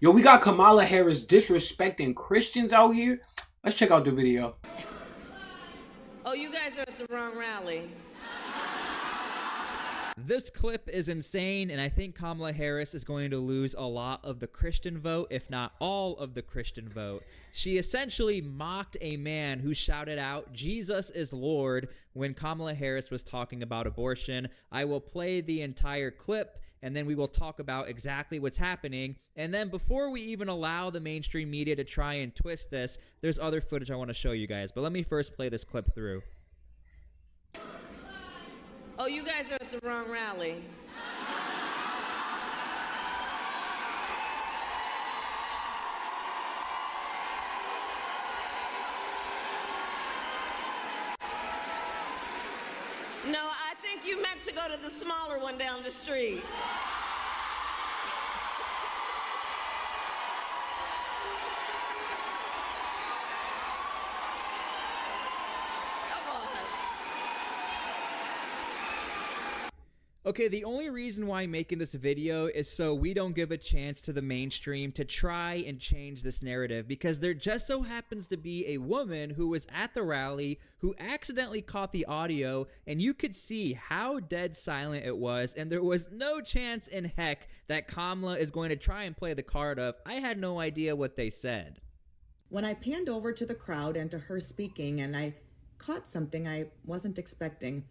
Yo, we got Kamala Harris disrespecting Christians out here. Let's check out the video. Oh, you guys are at the wrong rally. This clip is insane, and I think Kamala Harris is going to lose a lot of the Christian vote, if not all of the Christian vote. She essentially mocked a man who shouted out, "Jesus is Lord," when Kamala Harris was talking about abortion. I will play the entire clip, and then we will talk about exactly what's happening. And then before we even allow the mainstream media to try and twist this, there's other footage I want to show you guys. But let me first play this clip through. Oh, you guys are at the wrong rally. No, I think you meant to go to the smaller one down the street. Okay, the only reason why I'm making this video is so we don't give a chance to the mainstream to try and change this narrative, because there just so happens to be a woman who was at the rally who accidentally caught the audio, and you could see how dead silent it was, and there was no chance in heck that Kamala is going to try and play the card of, "I had no idea what they said." When I panned over to the crowd and to her speaking, and I caught something I wasn't expecting.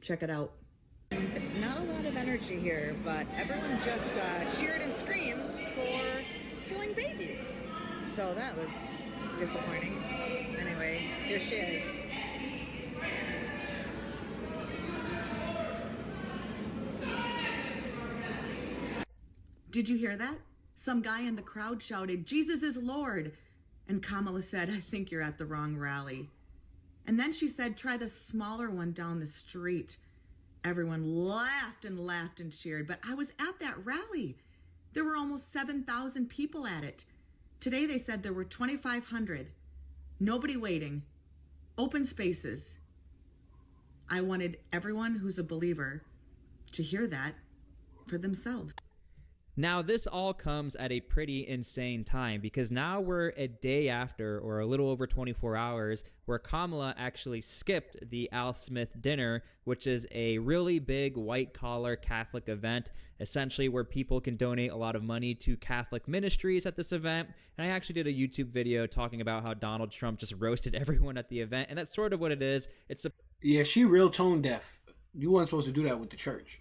Check it out. Not a lot of energy here, but everyone just cheered and screamed for killing babies. So that was disappointing. Anyway, here she is. Did you hear that? Some guy in the crowd shouted, "Jesus is Lord." And Kamala said, "I think you're at the wrong rally." And then she said, "Try the smaller one down the street." Everyone laughed and laughed and cheered, but I was at that rally. There were almost 7,000 people at it. Today they said there were 2,500. Nobody waiting. Open spaces. I wanted everyone who's a believer to hear that for themselves. Now, this all comes at a pretty insane time, because now we're a day after, or a little over 24 hours, where Kamala actually skipped the Al Smith dinner, which is a really big white-collar Catholic event, essentially where people can donate a lot of money to Catholic ministries at this event. And I actually did a YouTube video talking about how Donald Trump just roasted everyone at the event, and that's sort of what it is. Yeah, she real tone deaf. You weren't supposed to do that with the church.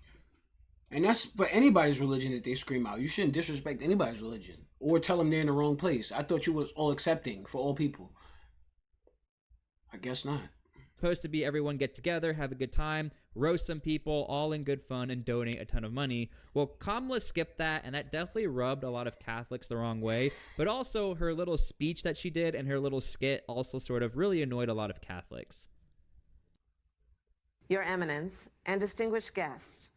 And that's for anybody's religion that they scream out. You shouldn't disrespect anybody's religion or tell them they're in the wrong place. I thought you was all accepting for all people. I guess not. Supposed to be everyone get together, have a good time, roast some people, all in good fun, and donate a ton of money. Well, Kamala skipped that, and that definitely rubbed a lot of Catholics the wrong way. But also, her little speech that she did and her little skit also sort of really annoyed a lot of Catholics. Your Eminence and distinguished guests,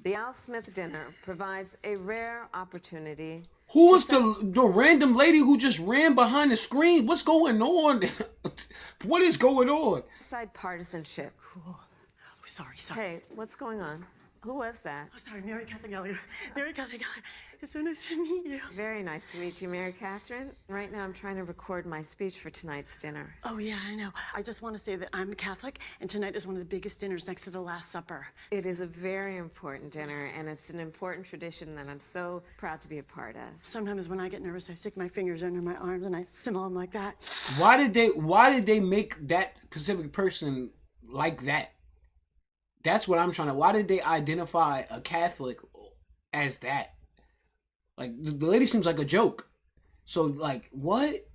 the Al Smith dinner provides a rare opportunity. Who was the random lady who just ran behind the screen? What's going on? What is going on? Side partisanship. Oh, sorry. Hey, what's going on? Who was that? Oh, sorry, Mary Catherine Elliott. Mary Catherine Elliott. It's so nice to meet you. Very nice to meet you, Mary Catherine. Right now I'm trying to record my speech for tonight's dinner. Oh, yeah, I know. I just want to say that I'm Catholic, and tonight is one of the biggest dinners next to the Last Supper. It is a very important dinner, and it's an important tradition that I'm so proud to be a part of. Sometimes when I get nervous, I stick my fingers under my arms and I simmer them like that. Why did they make that specific person like that? That's what I'm trying to. Why did they identify a Catholic as that? Like, the lady seems like a joke. So, like, what?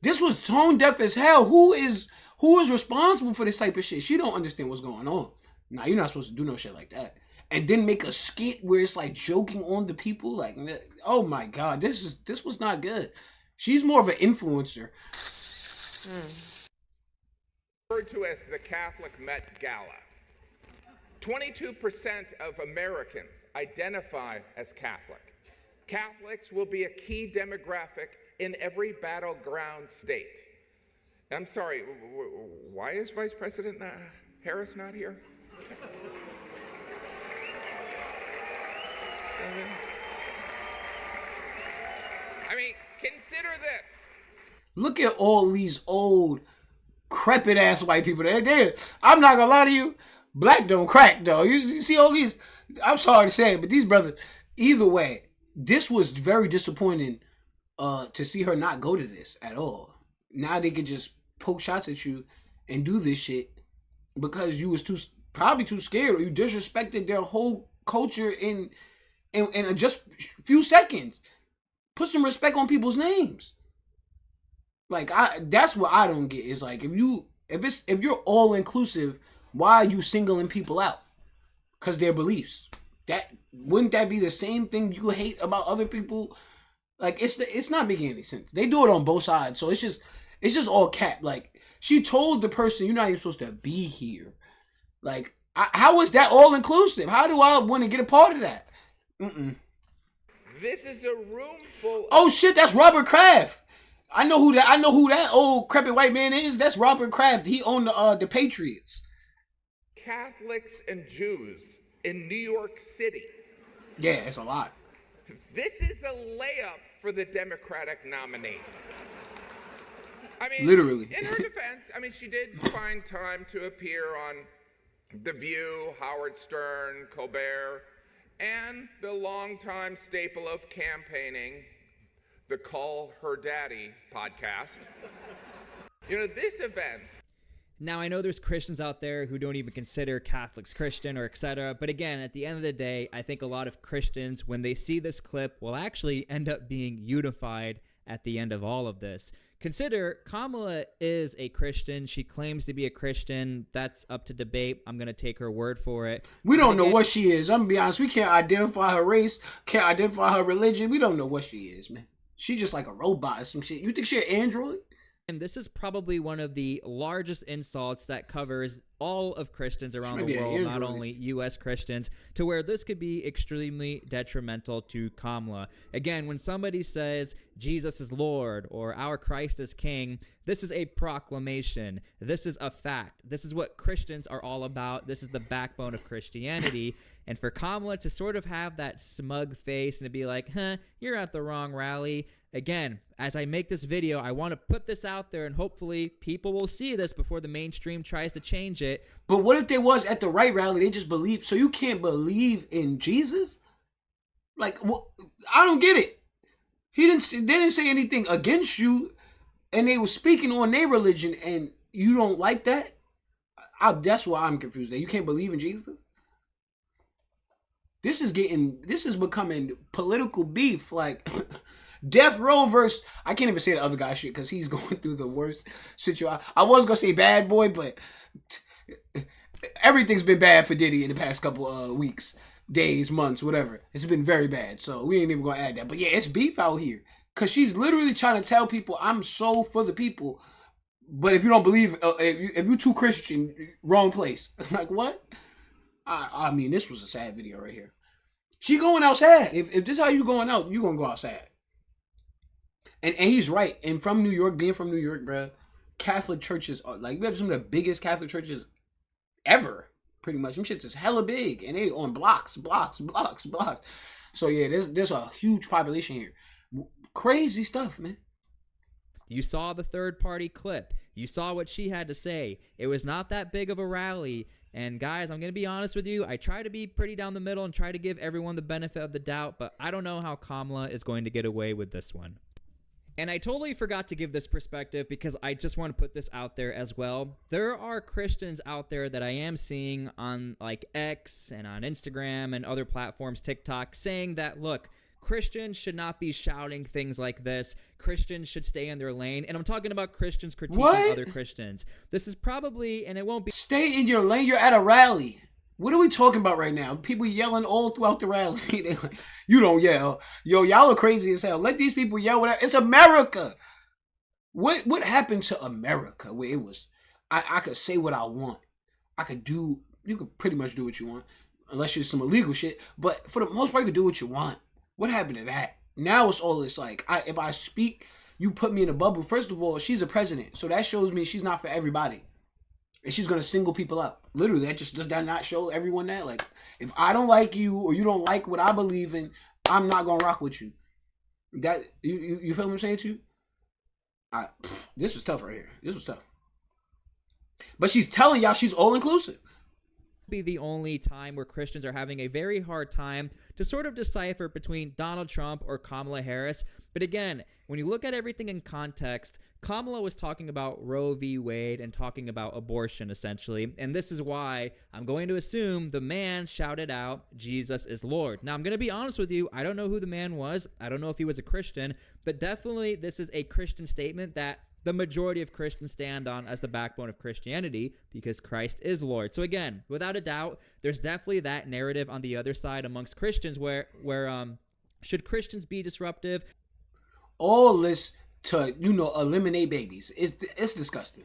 This was tone deaf as hell. Who is responsible for this type of shit? She don't understand what's going on. Nah, you're not supposed to do no shit like that. And then make a skit where it's like joking on the people. Like, oh my God, this was not good. She's more of an influencer. Referred to as the Catholic Met Gala. 22% of Americans identify as Catholic. Catholics will be a key demographic in every battleground state. I'm sorry, why is Vice President Harris not here? I mean, consider this. Look at all these old, crepit ass white people. I'm not gonna lie to you. Black don't crack though. You see all these. I'm sorry to say it, but these brothers. Either way, this was very disappointing. To see her not go to this at all. Now they could just poke shots at you and do this shit because you was probably too scared, or you disrespected their whole culture in just a few seconds. Put some respect on people's names. Like that's what I don't get. Is like if you're all inclusive, why are you singling people out? Because their beliefs. Wouldn't that be the same thing you hate about other people? Like it's not making any sense. They do it on both sides, so it's just all cap. Like she told the person you're not even supposed to be here. Like how is that all inclusive? How do I want to get a part of that? This is a room full. Oh shit, that's Robert Kraft. I know who that old crepit white man is. That's Robert Kraft. He owned the Patriots. Catholics and Jews in New York City. Yeah, it's a lot. This is a layup for the Democratic nominee. I mean, literally. In her defense, I mean, she did find time to appear on The View, Howard Stern, Colbert, and the longtime staple of campaigning, the Call Her Daddy podcast. You know, this event. Now, I know there's Christians out there who don't even consider Catholics Christian or etc. But again, at the end of the day, I think a lot of Christians, when they see this clip, will actually end up being unified at the end of all of this. Consider Kamala is a Christian. She claims to be a Christian. That's up to debate. I'm going to take her word for it. We don't know what she is. I'm going to be honest. We can't identify her race, can't identify her religion. We don't know what she is, man. She just like a robot or some shit. You think she an android? And this is probably one of the largest insults that covers all of Christians around the world, not only U.S. Christians, to where this could be extremely detrimental to Kamala. Again, when somebody says Jesus is Lord or our Christ is King, this is a proclamation. This is a fact. This is what Christians are all about. This is the backbone of Christianity. And for Kamala to sort of have that smug face and to be like, you're at the wrong rally. Again, as I make this video, I want to put this out there and hopefully people will see this before the mainstream tries to change it. But what if they was at the right rally? They just believe. So you can't believe in Jesus? Like, I don't get it. They didn't say anything against you, and they were speaking on their religion, and you don't like that? That's why I'm confused. That you can't believe in Jesus? This is becoming political beef. Like, Death Row versus, I can't even say the other guy shit because he's going through the worst situation. I was going to say bad boy, but everything's been bad for Diddy in the past couple of weeks, days, months, whatever. It's been very bad. So we ain't even going to add that. But yeah, it's beef out here. Because she's literally trying to tell people, I'm so for the people. But if you don't believe, if you're too Christian, wrong place. Like, what? I mean, this was a sad video right here. She going outside. If this is how you going out, you going to go outside. And he's right. And from New York, being from New York, bro, Catholic churches are like, we have some of the biggest Catholic churches ever, pretty much. Them shits is hella big. And they on blocks. So yeah, there's a huge population here. Crazy stuff, man. You saw the third-party clip. You saw what she had to say. It was not that big of a rally. And guys, I'm going to be honest with you. I try to be pretty down the middle and try to give everyone the benefit of the doubt, but I don't know how Kamala is going to get away with this one. And I totally forgot to give this perspective because I just want to put this out there as well. There are Christians out there that I am seeing on like X and on Instagram and other platforms, TikTok, saying that, look, Christians should not be shouting things like this. Christians should stay in their lane. And I'm talking about Christians critiquing other Christians. This is probably, and it won't be... Stay in your lane. You're at a rally. What are we talking about right now? People yelling all throughout the rally. They're like, you don't yell. Yo, y'all are crazy as hell. Let these people yell whatever. It's America. What happened to America where it was, I could say what I want. I could do, you could pretty much do what you want. Unless you're some illegal shit. But for the most part, you could do what you want. What happened to that? Now it's all this like, if I speak, you put me in a bubble. First of all, she's a president. So that shows me she's not for everybody. And she's going to single people out. Literally, does that not show everyone that? Like, if I don't like you or you don't like what I believe in, I'm not going to rock with you. That you feel what I'm saying to you? This was tough right here. This was tough. But she's telling y'all she's all inclusive. Be the only time where Christians are having a very hard time to sort of decipher between Donald Trump or Kamala Harris. But again, when you look at everything in context, Kamala was talking about Roe v. Wade and talking about abortion, essentially. And this is why I'm going to assume the man shouted out, Jesus is Lord. Now, I'm going to be honest with you. I don't know who the man was. I don't know if he was a Christian, but definitely this is a Christian statement that the majority of Christians stand on as the backbone of Christianity, because Christ is Lord. So again, without a doubt, there's definitely that narrative on the other side amongst Christians where should Christians be disruptive? All this to, eliminate babies. It's disgusting.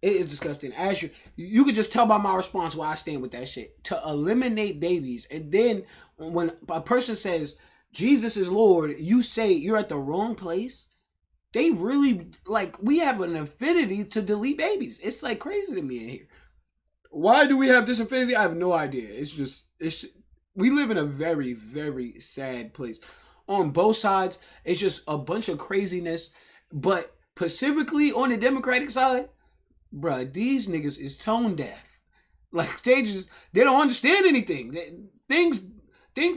It is disgusting. As you could just tell by my response why I stand with that shit. To eliminate babies. And then when a person says, Jesus is Lord, you say you're at the wrong place. They really, we have an affinity to delete babies. It's crazy to me in here. Why do we have this affinity? I have no idea. We live in a very, very sad place. On both sides, it's just a bunch of craziness. But specifically on the Democratic side, bruh, these niggas is tone deaf. They don't understand anything. Things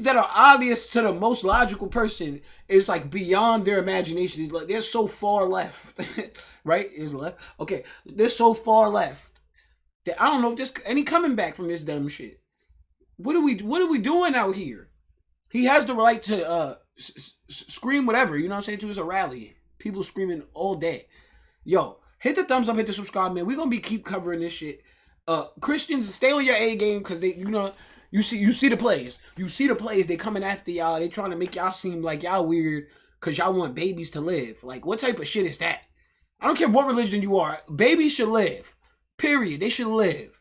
that are obvious to the most logical person is beyond their imagination. They're so far left, right? Is left? Okay, they're so far left that I don't know if there's any coming back from this dumb shit. What are we doing out here? He has the right to scream whatever, you know what I'm saying? To his rally, people screaming all day. Yo, hit the thumbs up, hit the subscribe, man. We're gonna keep covering this shit. Christians, stay on your A game because they, You see the plays. You see the plays. They coming after y'all. They trying to make y'all seem like y'all weird because y'all want babies to live. What type of shit is that? I don't care what religion you are. Babies should live. Period. They should live.